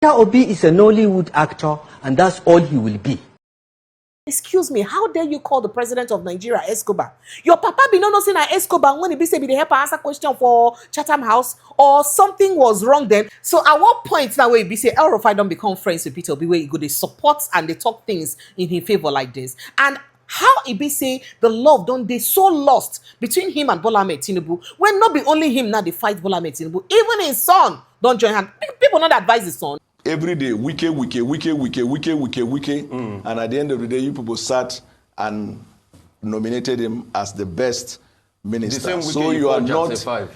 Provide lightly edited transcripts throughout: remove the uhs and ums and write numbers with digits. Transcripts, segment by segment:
Obi is a Nollywood actor, and that's all he will be. Excuse me, how dare you call the president of Nigeria Escobar? Your papa be not saying Escobar when he be say be the help answer question for Chatham House or something was wrong then. So at what point now where he be say El-Rufai don't become friends with Peter Obi where he go they support and they talk things in his favor like this? And how he be say the love don't they so lost between him and Bola Ahmed Tinubu when not be only him now they fight Bola Ahmed Tinubu, even his son don't join hand. People not advise his son. Every day, wiki, and at the end of the day, you people sat and nominated him as the best minister. So you are not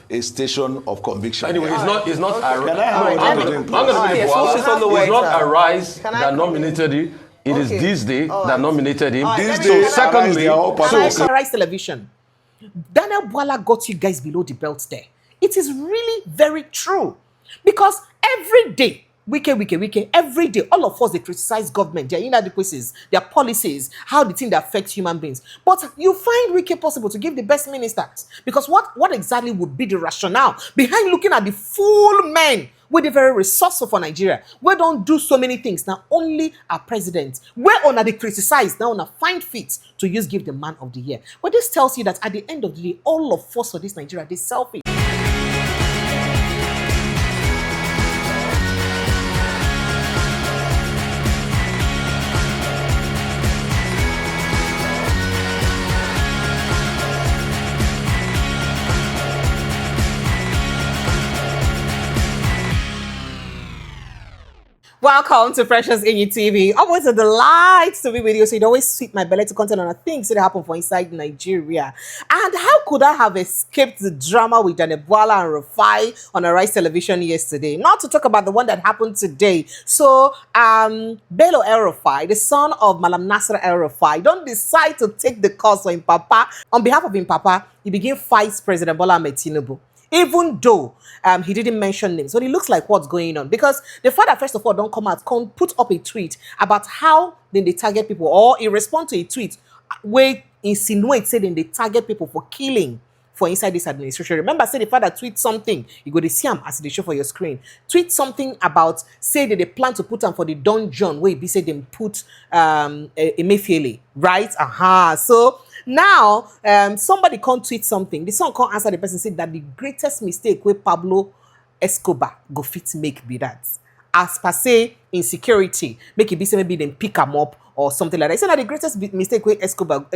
a station of conviction. Anyway, it's not Arise that nominated him. It is this day that nominated him. This day, secondly, Arise Television. Daniel Bwala got you guys below the belt there. It is really very true because every day. Every day, all of us, they criticize government, their inadequacies, their policies, how the thing that affects human beings. But you find Wike possible to give the best ministers. Because what exactly would be the rationale behind looking at the full men with the very resourceful for Nigeria? We don't do so many things. Now, only our president. We're on they criticize, now on a find fit to give the man of the year. But this tells you that at the end of the day, all of us for this Nigeria, they selfish. Welcome to Precious Enyi TV. Always a delight to be with you. So it always sweet my belly to content on the things that happen for inside Nigeria. And how could I have escaped the drama with Bwala and Rufai on Arise Television yesterday? Not to talk about the one that happened today. So Bashir El-Rufai, the son of Mallam Nasir El-Rufai, don't decide to take the cause for him papa. On behalf of him papa, he began fight President Bola Ahmed Tinubu. Even though he didn't mention names. So it looks like what's going on. Because the father, first of all, don't come out, put up a tweet about how then they target people. Or he respond to a tweet where insinuate, say then they target people for killing for inside this administration. Remember, say the father tweet something. You go to see him as they show for your screen. Tweet something about, say that they plan to put them for the dungeon where he say them put Emefiele, right? So now, somebody can't tweet something. The son can't answer the person, say that the greatest mistake where Pablo Escobar go fit make be that. As per se, insecurity, make it be say maybe then pick them up or something like that. It's not the greatest mistake where Escobar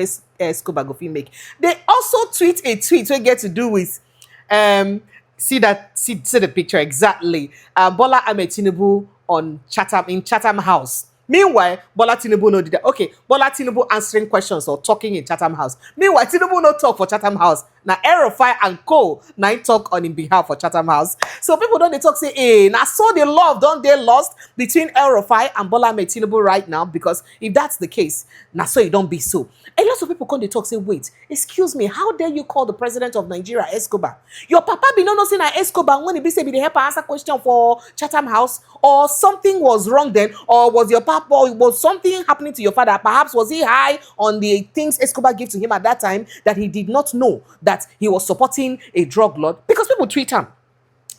go fit make. They also tweet a tweet where get to do with, see the picture exactly. Bola Ahmed Tinubu in Chatham House. Meanwhile, Bola Tinubu no did that. Okay, Bola Tinubu answering questions or talking in Chatham House. Meanwhile, Tinubu no talk for Chatham House. Now, El-Rufai and co. now talk on in behalf of Chatham House. So people don't they talk say, hey, now so the love don't they lost between El-Rufai and Bola Ahmed Tinubu right now? Because if that's the case, now so it don't be so. A lot of people come they talk say, wait, excuse me, how dare you call the president of Nigeria Escobar? Your papa be not saying Escobar when he be say be the help answer question for Chatham House or something was wrong then, or was your papa or was something happening to your father? Perhaps was he high on the things Escobar gave to him at that time that he did not know that he was supporting a drug lord? Because people tweet him.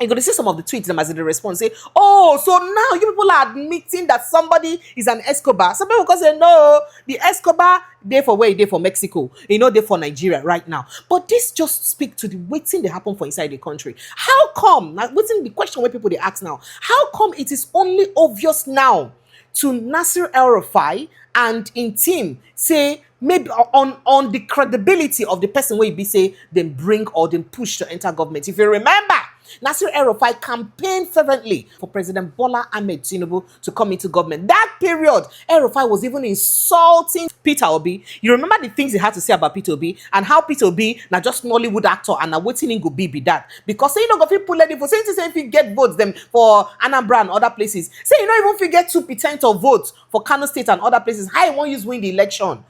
You're going to see some of the tweets them as they respond, say, oh, so now you people are admitting that somebody is an Escobar. Some people can say, no, the Escobar, they for where they for Mexico, they for Nigeria right now. But this just speaks to the waiting that happen for inside the country. How come, now waiting the question where people they ask now, how come it is only obvious now to Nasir El-Rufai and in team say maybe on the credibility of the person where you be say then bring or then push to enter government? If you remember, Nasir El-Rufai campaigned fervently for President Bola Ahmed Tinubu to come into government. That period, El-Rufai was even insulting Peter Obi. You remember the things he had to say about Peter Obi and how Peter Obi now just Nollywood actor and now waiting in go be that. Because say you know go fit pull for saying if you get votes them for Anambra and other places. Say you know even if you get 2% of votes for Kano State and other places, how you won't use win the election?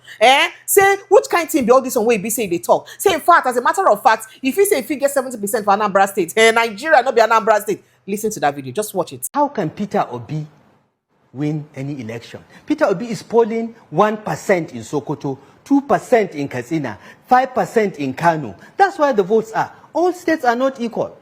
Say which kind of thing be all this on way be say they talk. Say in fact, as a matter of fact, if you say if you get 70% for Anambra State, Nigeria not be Anambra State. Listen to that video. Just watch it. How can Peter Obi win any election? Peter Obi is polling 1% in Sokoto, 2% in Katsina, 5% in Kano. That's why the votes are. All states are not equal.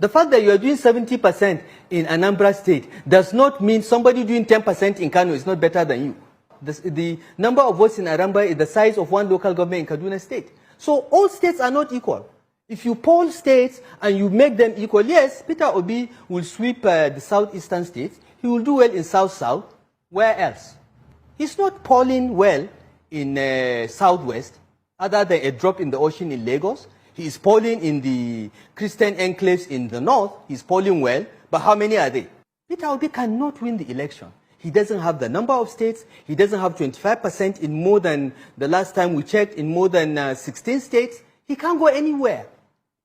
The fact that you are doing 70% in Anambra State does not mean somebody doing 10% in Kano is not better than you. The number of votes in Anambra is the size of one local government in Kaduna State. So all states are not equal. If you poll states and you make them equal, yes, Peter Obi will sweep the southeastern states. He will do well in South-South. Where else? He's not polling well in Southwest, other than a drop in the ocean in Lagos. He is polling in the Christian enclaves in the north. He's polling well, but how many are they? Peter Obi cannot win the election. He doesn't have the number of states. He doesn't have 25% in more than, the last time we checked, in more than 16 states. He can't go anywhere.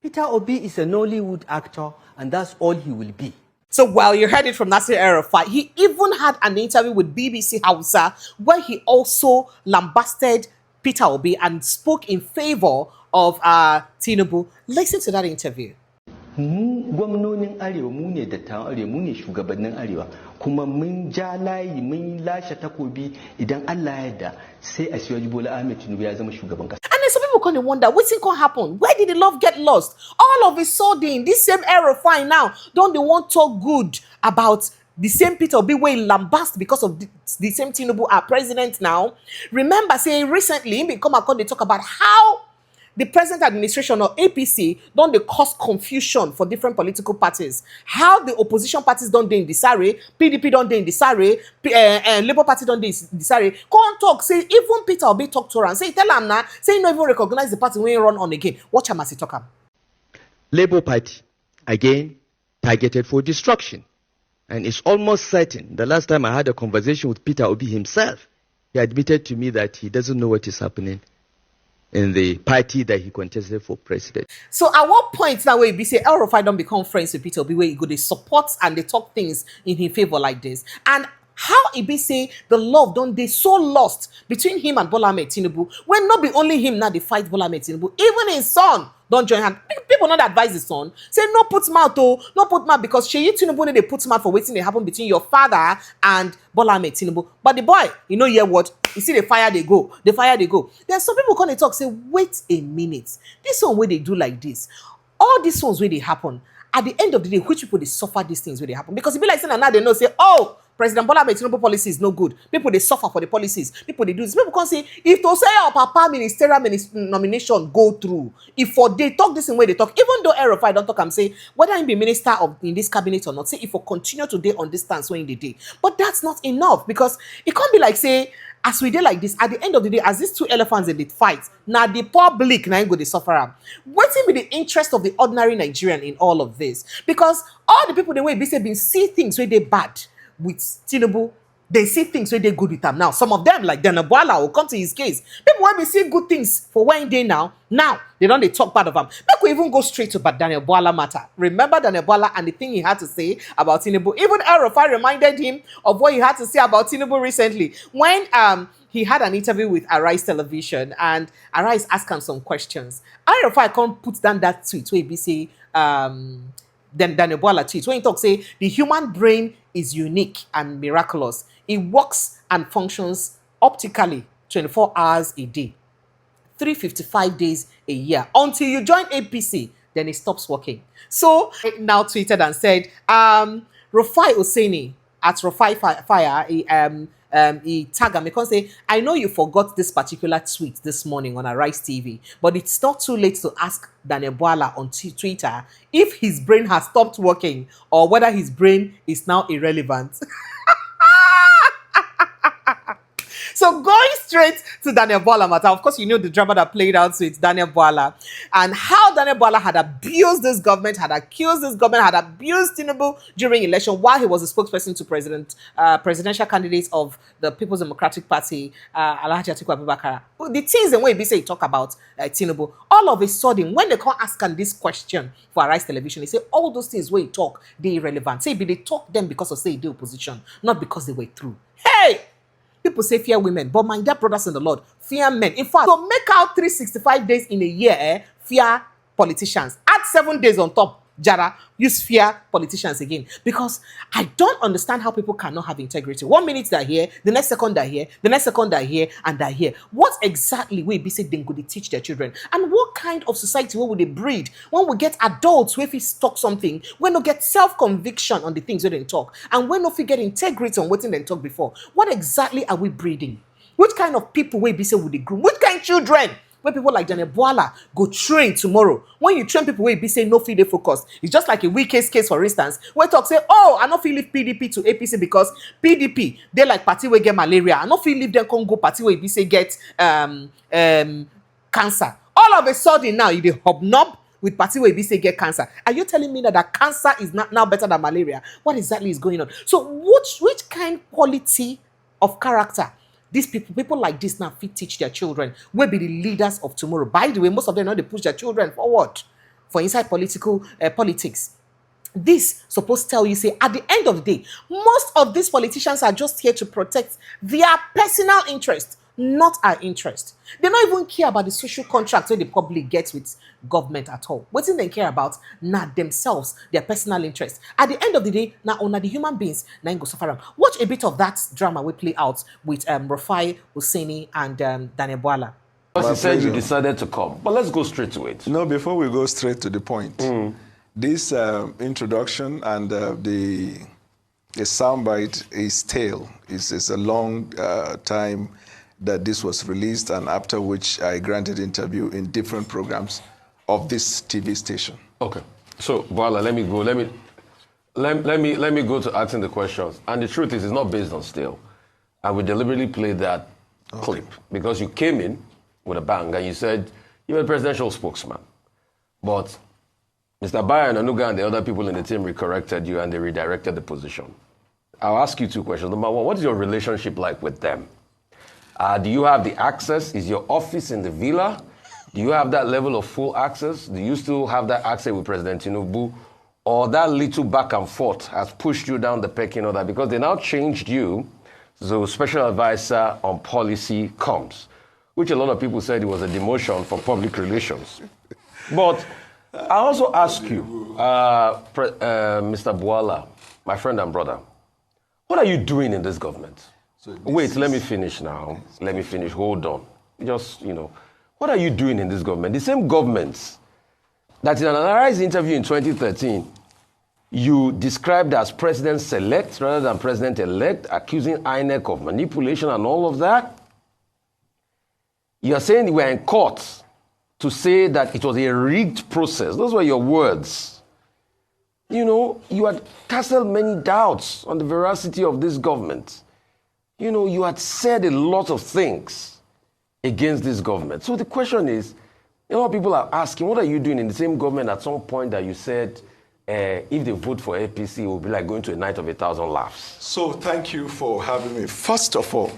Peter Obi is a Nollywood actor, and that's all he will be. So while you heard it from Nasir El-Rufai, he even had an interview with BBC Hausa where he also lambasted Peter Obi and spoke in favor of Tinubu. Listen to that interview. Gwamnonin Arewa mu ne dattawan Arewa mu ne shugabannin Arewa kuma mun ja layi mun lashe takobi idan Allah ya yarda sai Asiwaji Bola Ahmed Tinubu ya zama shugaban kasa. And then some people can wonder what's going to happen. Where did the love get lost? All of a sudden, this same El-Rufai now don't they want to talk good about the same Peter Obi way lambast because of the same Tinubu our president now. Remember, say recently, they talk about how the present administration or APC don't they cause confusion for different political parties. How the opposition parties don't they in disarray, PDP don't they in disarray, Labour Party don't they in disarray. Go on talk, say even Peter Obi talk to her and say tell him now, say you don't even recognize the party when you run on again. Watch him as he talk him. Labour Party, again, targeted for destruction. And it's almost certain, the last time I had a conversation with Peter Obi himself, he admitted to me that he doesn't know what is happening in the party that he contested for president. So at what point that way be say El-Rufai don't become friends with Peter Obi where he go they support and they talk things in his favor like this? And how it be say the love don't they so lost between him and Bola Ahmed Tinubu when not be only him now they fight Bola Ahmed Tinubu, even his son don't join hand. People not advise his son. Say no put mouth oh, no put mouth because Sheyi Tinubu they put mouth for waiting they happen between your father and Bola Ahmed Tinubu. But the boy, you know hear what? You see the fire they go. The fire they go. There's some people come and talk, say, wait a minute. This one where they do like this. All these ones where they happen. At the end of the day, which people they suffer these things where they happen? Because it be like saying now they know say, oh, President Bola Ahmed Tinubu policy is no good. People they suffer for the policies. People they do this. People can say, if to say our papa ministerial nomination go through, if for they talk this in way they talk, even though El-Rufai don't talk, I'm saying whether he be minister of in this cabinet or not, say if for continue to day on this stance when they day. But that's not enough because it can't be like say, as we did like this, at the end of the day, as these two elephants they did fight, now the public now go they suffer. What's in the interest of the ordinary Nigerian in all of this? Because all the people the way been see things where they bad with Tinubu, they see things where they good with them now. Some of them, like Bwala, will come to his case. People when we see good things for one day now they don't they talk bad of him. Make we even go straight to Bwala matter. Remember Bwala and the thing he had to say about Tinubu. Even El-Rufai reminded him of what he had to say about Tinubu recently when he had an interview with Arise Television and Arise asked him some questions. El-Rufai can't put down that tweet where he say then Bwala tweet when he talks say the human brain is unique and miraculous. It works and functions optically 24 hours a day, 355 days a year until you join APC, then it stops working. So he now tweeted and said, Rufai Oseni at Rufai Fire, he tagged me because say, I know you forgot this particular tweet this morning on Arise TV, but it's not too late to ask Bwala on Twitter if his brain has stopped working or whether his brain is now irrelevant. So going straight to Bwala matter, of course, you know the drama that played out with Bwala and how Bwala had abused this government, had accused this government, had abused Tinubu during election while he was a spokesperson to presidential candidates of the People's Democratic Party, Alhaji Atiku Abubakar. The things the way he talk about Tinubu, all of a sudden, when they can't ask him this question for Arise Television, they say all those things where he talk, they irrelevant. Say, they talk them because of say the opposition, not because they were through. Hey! People say fear women, but my dear brothers in the Lord, fear men. In fact, so make out 365 days in a year, fear politicians. Add 7 days on top, Jara, use fear politicians again. Because I don't understand how people cannot have integrity. 1 minute they're here, the next second they're here, the next second they're here, and they're here. What exactly will be said then could they teach their children? And what kind of society would they breed when we get adults where if we talk something, when we get self-conviction on the things where they talk, and when we get integrity on what they talk before? What exactly are we breeding? Which kind of people will be said would they groom? Which kind of children? When people like Bwala go train tomorrow. When you train people, will be say no feel they focus. It's just like a weak case, for instance, where talk say, oh, I not feel leave PDP to APC because PDP, they like party where get malaria. I not feel leave them Congo party where be say get cancer. All of a sudden now, you dey hobnob with party where be say get cancer. Are you telling me that cancer is not now better than malaria? What exactly is going on? So which kind quality of character these people like this now fit teach their children will be the leaders of tomorrow? By the way, most of them know they push their children forward for inside politics. This supposed to tell you, say, at the end of the day, most of these politicians are just here to protect their personal interest, not our interest. They don't even care about the social contract where the public gets with government at all. What do they care about? Not themselves, their personal interest. At the end of the day, now only the human beings now go suffer. Watch a bit of that drama we play out with Rufai, Husseini, and Daniel Bwala. As you said, you decided to come, but let's go straight to it. No, before we go straight to the point, this introduction and the soundbite is stale. It's a long time that this was released, and after which I granted interview in different programs of this TV station. Okay, so Bwala, let me go to asking the questions. And the truth is, it's not based on stale. I will deliberately play that clip because you came in with a bang and you said you're a presidential spokesman, but Mr. Bayan, Anuga, and the other people in the team corrected you and they redirected the position. I'll ask you two questions. Number one, what is your relationship like with them? Do you have the access? Is your office in the villa? Do you have that level of full access? Do you still have that access with President Tinubu? Or that little back and forth has pushed you down the pecking order? Because they now changed you, so special advisor on policy comes, which a lot of people said it was a demotion for public relations. But I also ask you, Mr. Bwala, my friend and brother, what are you doing in this government? Wait, let me finish now. Let me finish. Hold on. Just, what are you doing in this government? The same government that in an Arise interview in 2013, you described as president-select rather than president-elect, accusing INEC of manipulation and all of that. You are saying you were in court to say that it was a rigged process. Those were your words. You had casted many doubts on the veracity of this government. You had said a lot of things against this government. So the question is, a lot of people are asking, what are you doing in the same government at some point that you said, if they vote for APC, it will be like going to a night of 1,000 laughs? So thank you for having me. First of all,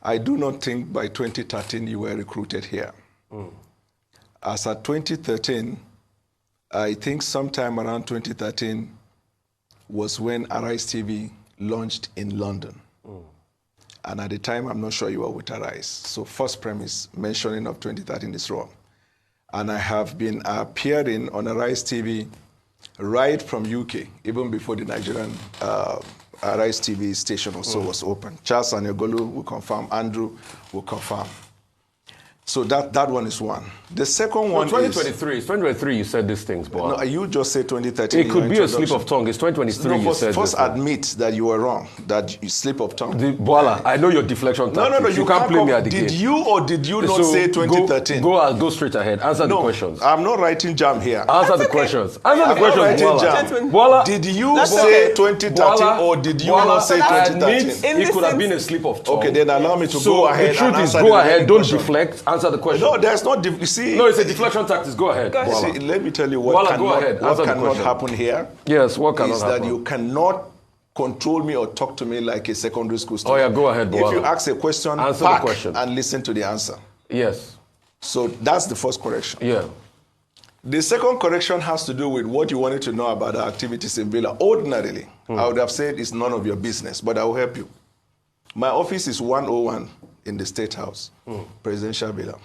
I do not think by 2013 you were recruited here. As at 2013, I think sometime around 2013 was when Arise TV launched in London. And at the time, I'm not sure you were with Arise. So first premise, mentioning of 2013 is wrong. And I have been appearing on Arise TV right from UK, even before the Nigerian Arise TV station also was open. Charles Anyogolu will confirm, Andrew will confirm. So that one is one. The second one 2023. It's 2023 you said these things, boy. No, you just said 2013. It could be a slip of tongue. It's 2023 no, you said first admit that you were wrong, that you slip of tongue. Bwala, I know your deflection tactics. No, you can't play me at the game. Did you or did you not say 2013? Go straight ahead. Answer the questions. I'm not writing jam here. Answer the questions. Answer the questions, Bwala. Bwala, did you say 2013 or did you not say 2013? It could have been a slip of tongue. Okay, then allow me to go ahead. The truth is, go ahead. Don't deflect. Answer the question. No, there's not. See, no, it's a deflection tactics. Go ahead. See, let me tell you what cannot happen here. Yes, what cannot happen? Is that you cannot control me or talk to me like a secondary school student. Oh yeah, go ahead, Bwala. If you ask a question, answer the question and listen to the answer. Yes. So that's the first correction. Yeah. The second correction has to do with what you wanted to know about our activities in Villa. Ordinarily, I would have said it's none of your business, but I will help you. My office is 101 in the State House, Presidential Villa.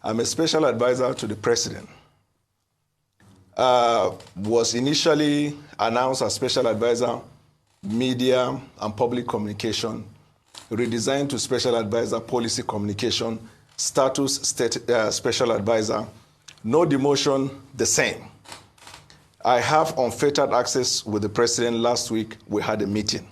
I'm a special advisor to the president. was initially announced as Special Advisor, Media and Public Communication, redesigned to Special Advisor, Policy Communication, status Special Advisor, no demotion, the same. I have unfettered access with the President. Last week, we had a meeting.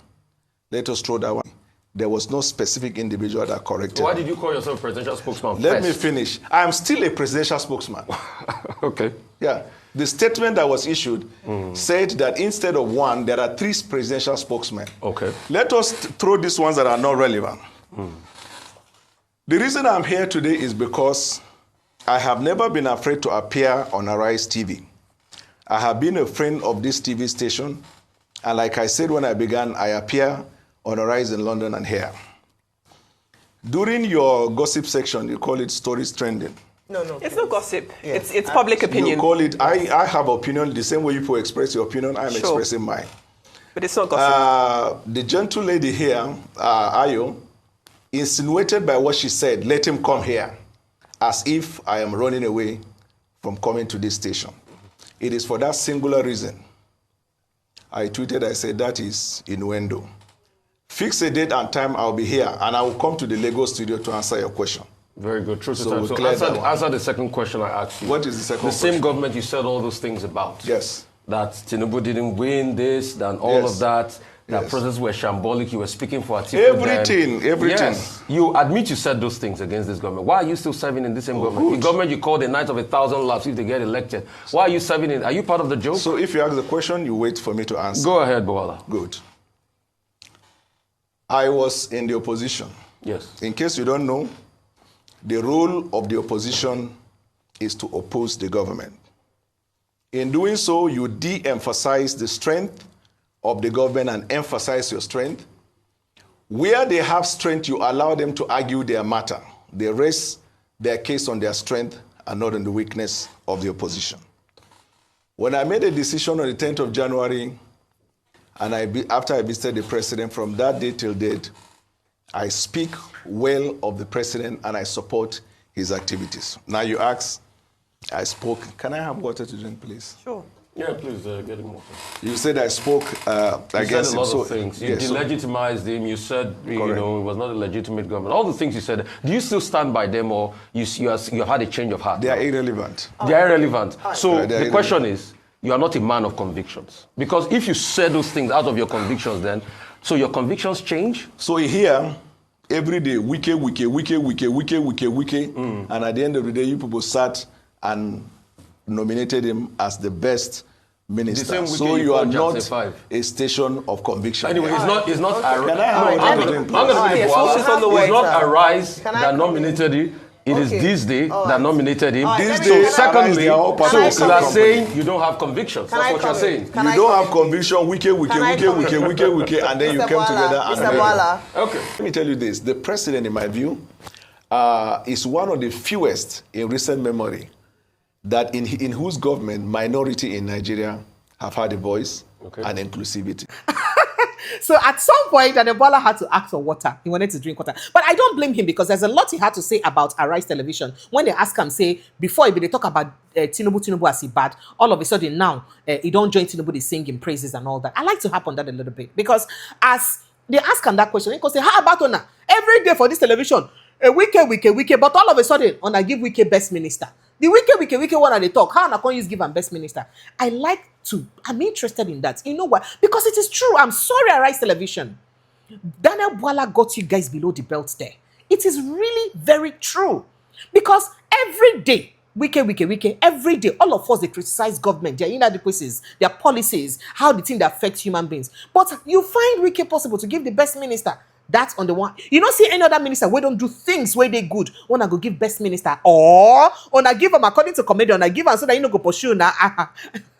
Let us throw that one. There was no specific individual that corrected. Why did you call yourself presidential spokesman Let first? me finish. I am still a presidential spokesman. Okay. Yeah. The statement that was issued said that instead of one, there are 3 presidential spokesmen. Okay. Let us throw these ones that are not relevant. The reason I'm here today is because I have never been afraid to appear on Arise TV. I have been a friend of this TV station, and like I said when I began, I appear on Arise in London and here. During your gossip section, you call it stories trending. No. It's not gossip. Yeah. It's public opinion. You call it, I have opinion, the same way you people express your opinion, I'm expressing mine. But it's not gossip. The gentle lady here, Ayo, insinuated by what she said, let him come here, as if I am running away from coming to this station. It is for that singular reason. I tweeted, I said, that is innuendo. Fix a date and time, I'll be here, and I will come to the Lagos studio to answer your question. Very good. True to So time. we So cleared that one. answer the second question I asked you. What is the second The same question? government you said all those things about. Yes. That Tinubu didn't win this, and all Yes. of that. That Yes. processes were shambolic. You were speaking for Atiku. Everything. Yes. You admit you said those things against this government. Why are you still serving in this same government? good. The government you call the night of 1,000 laughs if they get elected. Why are you serving in? Are you part of the joke? So if you ask the question, you wait for me to answer. Go ahead, Bwala. Good. I was in the opposition. Yes. In case you don't know, the role of the opposition is to oppose the government. In doing so, you de-emphasize the strength of the government and emphasize your strength. Where they have strength, you allow them to argue their matter. They rest their case on their strength and not on the weakness of the opposition. When I made a decision on the 10th of January, and after I visited the president, from that day till date, I speak well of the president and I support his activities. Now you ask, I spoke. Can I have water to drink, please? Sure. Yeah, please get him water. You said I spoke against You him. said a lot of things. You delegitimized him. You said you know it was not a legitimate government. All the things you said. Do you still stand by them, or you had a change of heart? They are irrelevant. They are irrelevant. So They are the question is, you are not a man of convictions. Because if you said those things out of your convictions, then so your convictions change. So here, every day, wike, and at the end of the day, you people sat and nominated him as the best minister. The same So weekend you are called not Jackson 5. a station of conviction. Anyway, it's not. Can I have water to drink, please? I'm going to be Yes, Bwala. focus on the way, It's not sir. Arise Can I that come nominated him. It is Okay. this day All that right. nominated him. All right, This let day, me- Arise, secondly, they are all part so of the you same are company. saying you don't have convictions. Can That's I what you're come in? saying. Can You I don't come have in? conviction, wike, and then you Mr. came Bwala, together and Mr. Bwala. Okay. Let me tell you this. The president, in my view, is one of the fewest in recent memory that in whose government minority in Nigeria have had a voice and inclusivity. So at some point, Bola had to ask for water. He wanted to drink water. But I don't blame him because there's a lot he had to say about Arise Television. When they ask him, say, before they talk about Tinubu as he bad, all of a sudden now, he don't join Tinubu, they sing him praises and all that. I like to harp on that a little bit because as they ask him that question, he can say, how about Ona? Every day for this television, wike, but all of a sudden, Ona give wike best minister. The wike one they talk. How can you give him best minister? I'm interested in that. You know why? Because it is true. I'm sorry, Arise Television. Daniel Bwala got you guys below the belt there. It is really very true. Because every day, wike, every day, all of us, they criticize government, their inadequacies, their policies, how the thing that affects human beings. But you find wike possible to give the best minister. That's on the one. You don't see any other minister where don't do things where they good. When I go give best minister, or when I give them according to comedian, I give them so that you know go pursue now.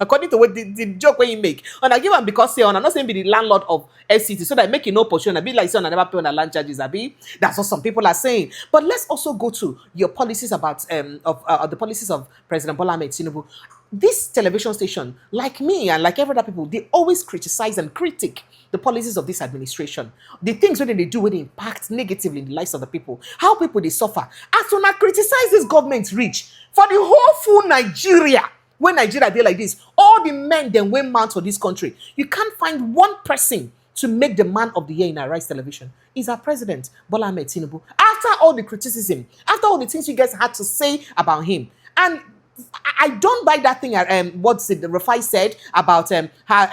According to what the joke where you make. And I give them because say on I'm not saying be the landlord of SCT, so that make you no pursue and I be like say on I never pay on the land charges. That's what some people are saying. But let's also go to your policies about the policies of President Bola Ahmed Tinubu. This television station, like me and like every other people, they always criticize and critique the policies of this administration. The things that they do will impact negatively in the lives of the people. How people they suffer. As when I criticize this government reach for the whole full Nigeria, when Nigeria dey like this, all the men then wey mount for this country, you can't find one person to make the man of the year in Arise television. Is our president, Bola Ahmed Tinubu. After all the criticism, after all the things you guys had to say about him, and I don't buy that thing. What's it? The Rufai said about how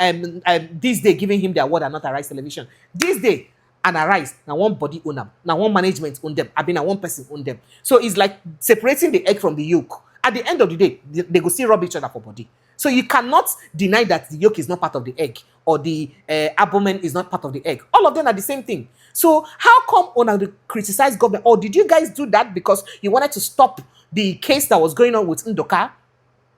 this day giving him the award and not Arise television. This day and Arise now one body own them, now one management own them. I mean, now one person own them. So it's like separating the egg from the yolk. At the end of the day, they go still rub each other for body. So you cannot deny that the yolk is not part of the egg or the abdomen is not part of the egg. All of them are the same thing. So how come on the criticize government? Or did you guys do that because you wanted to stop the case that was going on with Ndoka?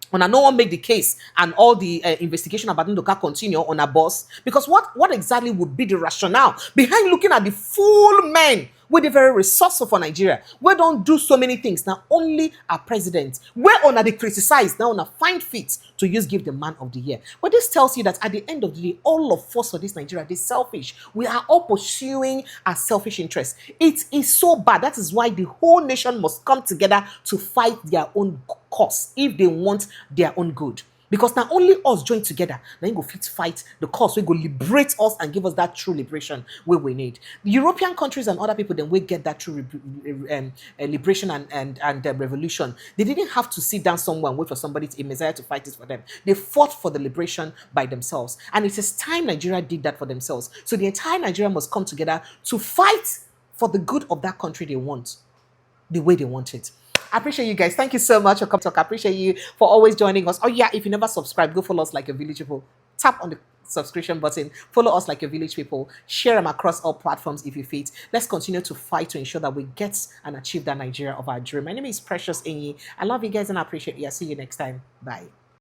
When no one make the case and all the investigation about Ndoka continue on a boss? Because what exactly would be the rationale behind looking at the full men with the very resourceful for Nigeria? We don't do so many things. Now only our president, where on they criticize, now on a find fit to use give the man of the year. But this tells you that at the end of the day, all of us for this Nigeria, they're selfish. We are all pursuing our selfish interests. It is so bad. That is why the whole nation must come together to fight their own cause if they want their own good. Because now only us join together, now you go fit fight the cause. We go liberate us and give us that true liberation where we need. The European countries and other people, then we get that true liberation and revolution. They didn't have to sit down somewhere and wait for somebody, a messiah, to fight this for them. They fought for the liberation by themselves. And it is time Nigeria did that for themselves. So the entire Nigeria must come together to fight for the good of that country they want, the way they want it. I appreciate you guys. Thank you so much for coming talk. I appreciate you for always joining us. Oh yeah, if you never subscribe, go follow us like a village people. Tap on the subscription button. Follow us like a village people. Share them across all platforms if you fit. Let's continue to fight to ensure that we get and achieve that Nigeria of our dream. My name is Precious Enyi. I love you guys and I appreciate you. I'll see you next time. Bye.